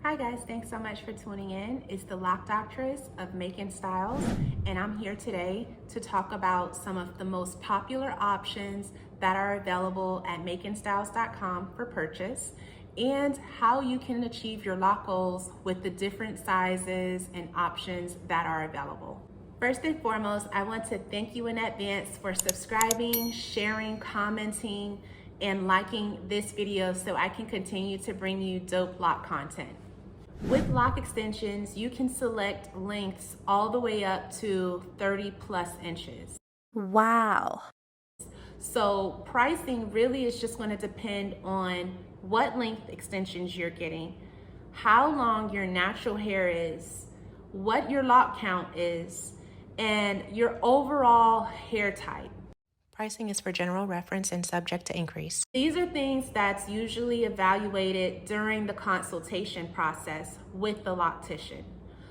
Hi guys, thanks so much for tuning in. It's the Loc Doctress of Macon Styles, and I'm here today to talk about some of the most popular options that are available at maconstyles.com for purchase and how you can achieve your loc goals with the different sizes and options that are available. First and foremost, I want to thank you in advance for subscribing, sharing, commenting, and liking this video so I can continue to bring you dope loc content. With Loc Extensions, you can select lengths all the way up to 30 plus inches. Wow. So pricing really is just going to depend on what length extensions you're getting, how long your natural hair is, what your loc count is, and your overall hair type. Pricing is for general reference and subject to increase. These are things that's usually evaluated during the consultation process with the loctician.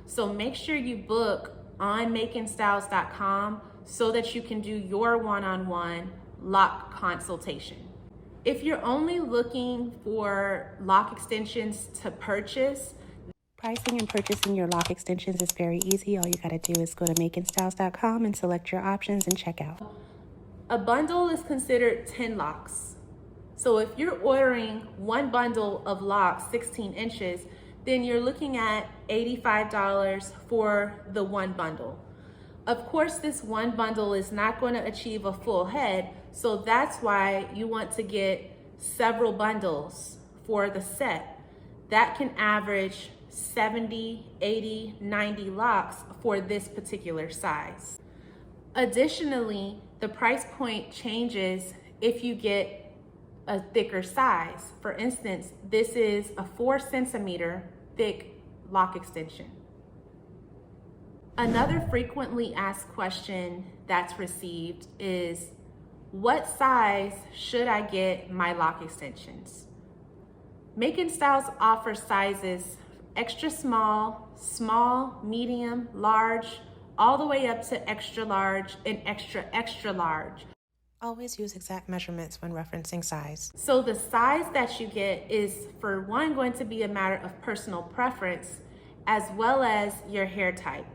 So make sure you book on maconstyles.com so that you can do your one-on-one loc consultation. If you're only looking for loc extensions to purchase, Pricing and purchasing your loc extensions is very easy. All you gotta do is go to maconstyles.com and select your options and check out. a bundle is considered 10 locs. So if you're ordering one bundle of locs, 16 inches, then you're looking at $85 for the one bundle. Of course, this one bundle is not going to achieve a full head, so that's why you want to get several bundles for the set. That can average 70, 80, 90 locs for this particular size. Additionally, the price point changes if you get a thicker size. For instance, this is a 4 centimeter thick loc extension. Another frequently asked question that's received is, what size should I get my loc extensions? Macon Styles offers sizes extra small, small, medium, large, all the way up to extra large and extra, extra large. Always use exact measurements when referencing size. So the size that you get is, for one, going to be a matter of personal preference as well as your hair type.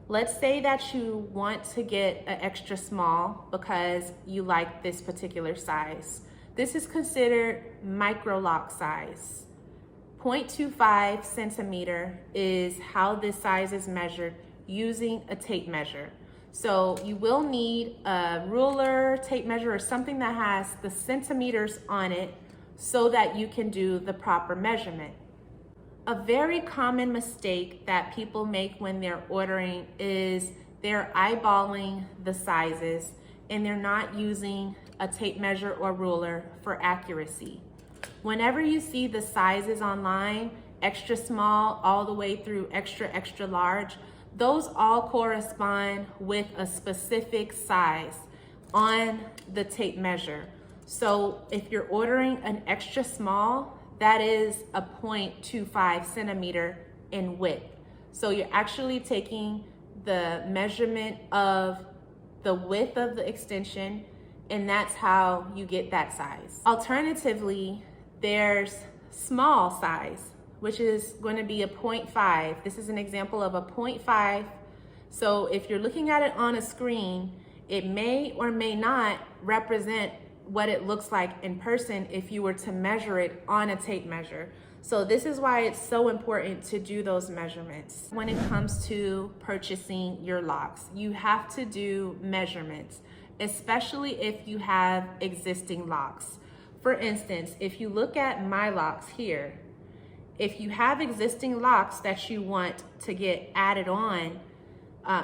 Let's say that you want to get an extra small because you like this particular size. This is considered micro loc size. 0.25 centimeter is how this size is measured using a tape measure. So you will need a ruler, tape measure, or something that has the centimeters on it so that you can do the proper measurement. A very common mistake that people make when they're ordering is they're eyeballing the sizes and they're not using a tape measure or ruler for accuracy. Whenever you see the sizes online, extra small all the way through extra, extra large, those all correspond with a specific size on the tape measure. So if you're ordering an extra small, that is a 0.25 centimeter in width. So you're actually taking the measurement of the width of the extension, and that's how you get that size. Alternatively, there's small size, which is going to be a 0.5. This is an example of a 0.5. So if you're looking at it on a screen, it may or may not represent what it looks like in person if you were to measure it on a tape measure. So this is why it's so important to do those measurements. When it comes to purchasing your locs, you have to do measurements, especially if you have existing locs. For instance, if you look at my locs here, if you have existing locs that you want to get added on,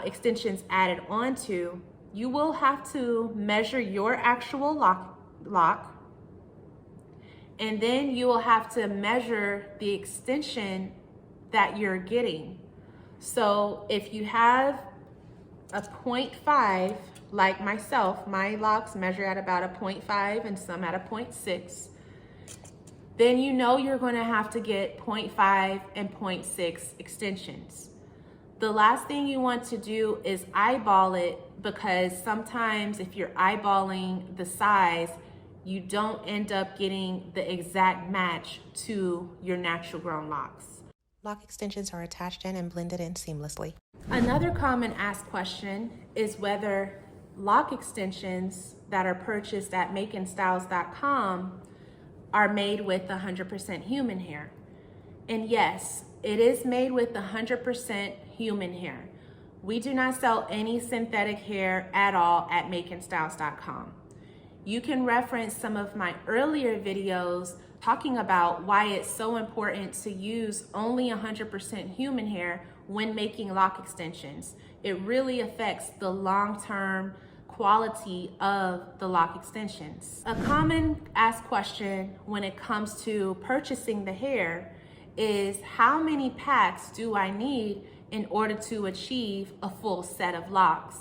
extensions added onto, you will have to measure your actual loc, and then you will have to measure the extension that you're getting. So if you have a 0.5, like myself, my locs measure at about a 0.5 and some at a 0.6, then you know you're going to have to get 0.5 and 0.6 extensions. The last thing you want to do is eyeball it, because sometimes if you're eyeballing the size, you don't end up getting the exact match to your natural grown locs. Loc extensions are attached in and blended in seamlessly. Another common asked question is whether loc extensions that are purchased at Maconstyles.com are made with 100% human hair. And yes, it is made with 100% human hair. We do not sell any synthetic hair at all at Maconstyles.com. You can reference some of my earlier videos talking about why it's so important to use only 100% human hair when making loc extensions. It really affects the long-term quality of the loc extensions. A common asked question when it comes to purchasing the hair is how many packs do I need in order to achieve a full set of locks?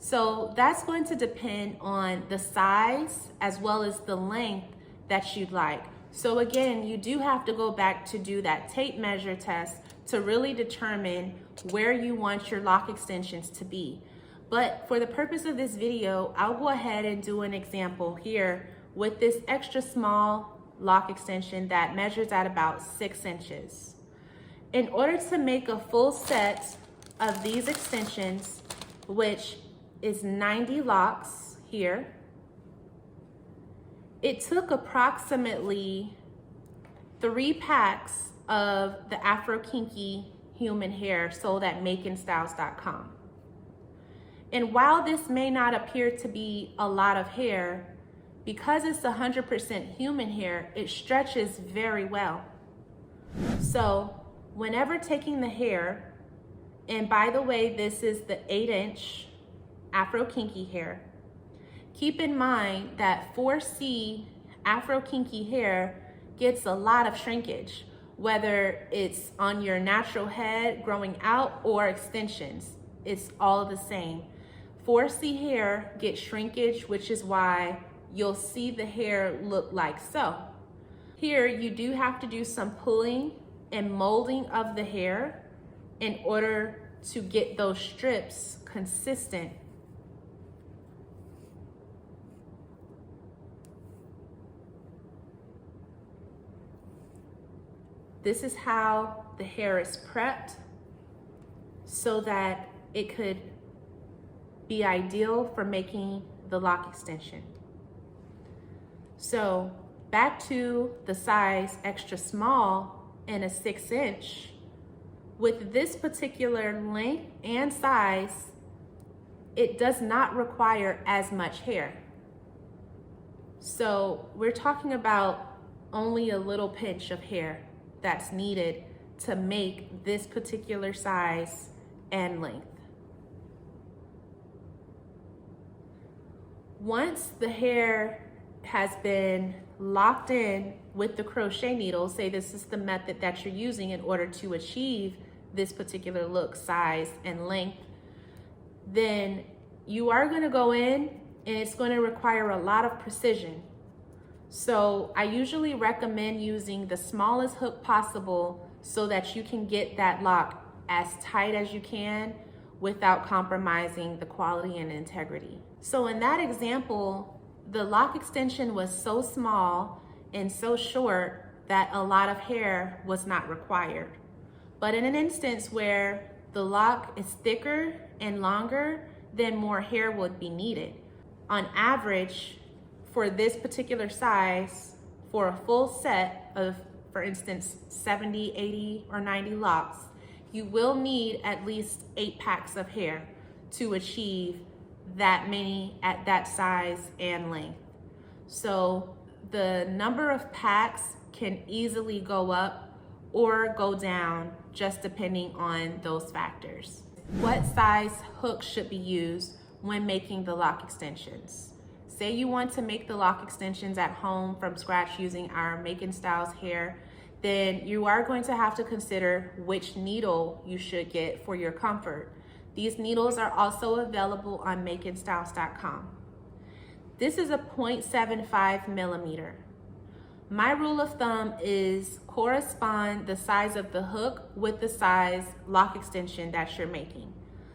So that's going to depend on the size as well as the length that you'd like. So again, you do have to go back to do that tape measure test to really determine where you want your loc extensions to be. But for the purpose of this video, I'll go ahead and do an example here with this extra small loc extension that measures at about 6 inches. In order to make a full set of these extensions, which is 90 locks here, it took approximately 3 packs of the Afro Kinky human hair sold at Maconstyles.com. And while this may not appear to be a lot of hair, because it's 100% human hair, it stretches very well. So whenever taking the hair, and by the way, this is the 8-inch Afro Kinky hair, keep in mind that 4C Afro Kinky hair gets a lot of shrinkage, whether it's on your natural head growing out or extensions. It's all the same. 4C hair gets shrinkage, which is why you'll see the hair look like so. Here, you do have to do some pulling and molding of the hair in order to get those strips consistent. This is how the hair is prepped so that it could be ideal for making the loc extension. So back to the size extra small and a 6-inch, with this particular length and size, it does not require as much hair. So we're talking about only a little pinch of hair that's needed to make this particular size and length. Once the hair has been locked in with the crochet needle, say this is the method that you're using in order to achieve this particular look, size, and length, then you are going to go in and it's going to require a lot of precision. So I usually recommend using the smallest hook possible so that you can get that lock as tight as you can without compromising the quality and integrity. So in that example, the loc extension was so small and so short that a lot of hair was not required. But in an instance where the lock is thicker and longer, then more hair would be needed. On average, for this particular size, for a full set of, for instance, 70, 80, or 90 locks, you will need at least 8 packs of hair to achieve that many at that size and length. So the number of packs can easily go up or go down just depending on those factors. What size hook should be used when making the loc extensions? Say you want to make the loc extensions at home from scratch using our Maconstyles hair, then you are going to have to consider which needle you should get for your comfort. These needles are also available on Maconstyles.com. This is a 0.75 millimeter. My rule of thumb is correspond the size of the hook with the size loc extension that you're making.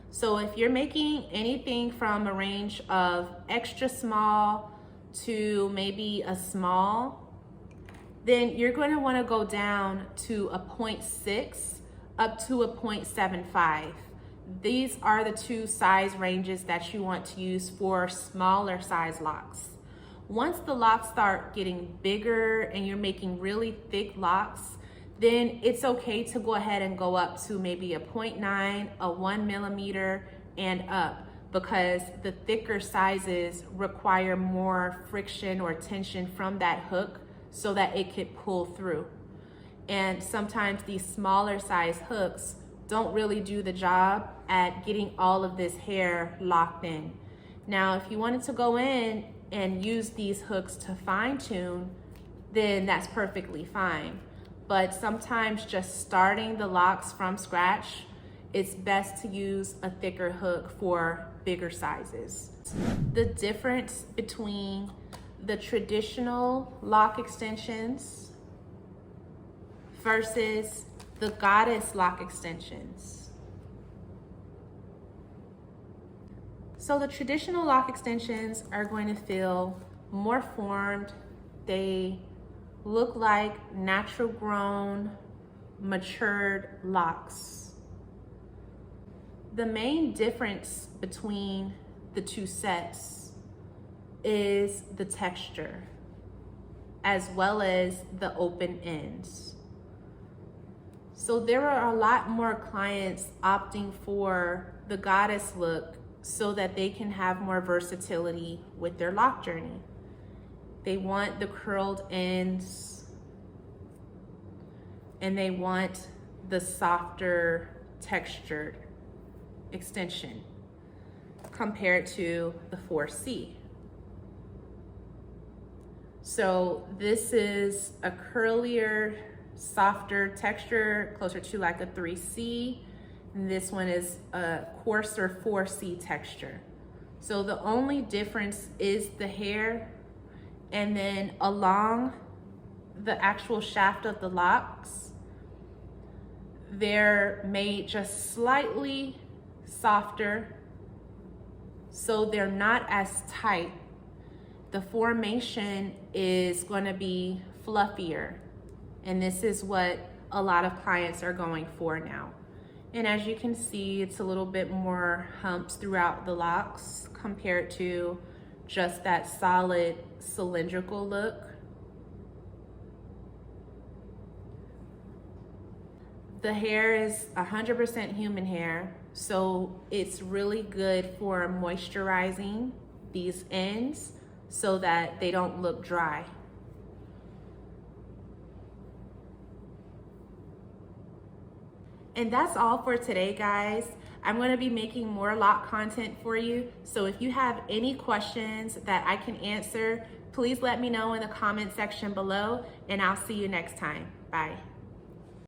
So if you're making anything from a range of extra small to maybe a small, then you're going to want to go down to a 0.6 up to a 0.75. These are the two size ranges that you want to use for smaller size locks. Once the locks start getting bigger and you're making really thick locks, then it's okay to go ahead and go up to maybe a 0.9, a 1 millimeter and up, because the thicker sizes require more friction or tension from that hook so that it could pull through. And sometimes these smaller size hooks don't really do the job at getting all of this hair locked in. Now, if you wanted to go in and use these hooks to fine tune, then that's perfectly fine. But sometimes just starting the locks from scratch, it's best to use a thicker hook for bigger sizes. The difference between the traditional loc extensions versus the goddess loc extensions. So the traditional loc extensions are going to feel more formed. They look like natural grown, matured locks. The main difference between the two sets is the texture, as well as the open ends. So there are a lot more clients opting for the goddess look so that they can have more versatility with their loc journey. They want the curled ends and they want the softer textured extension compared to the 4C. So this is a curlier, softer texture, closer to like a 3C. And this one is a coarser 4C texture. So the only difference is the hair, and then along the actual shaft of the locks, they're made just slightly softer, so they're not as tight. The formation is going to be fluffier, and this is what a lot of clients are going for now. And as you can see, it's a little bit more humps throughout the locks compared to just that solid cylindrical look. The hair is 100% human hair, so it's really good for moisturizing these ends so that they don't look dry. And that's all for today, guys. I'm going to be making more loc content for you. So if you have any questions that I can answer, please let me know in the comment section below, and I'll see you next time. Bye.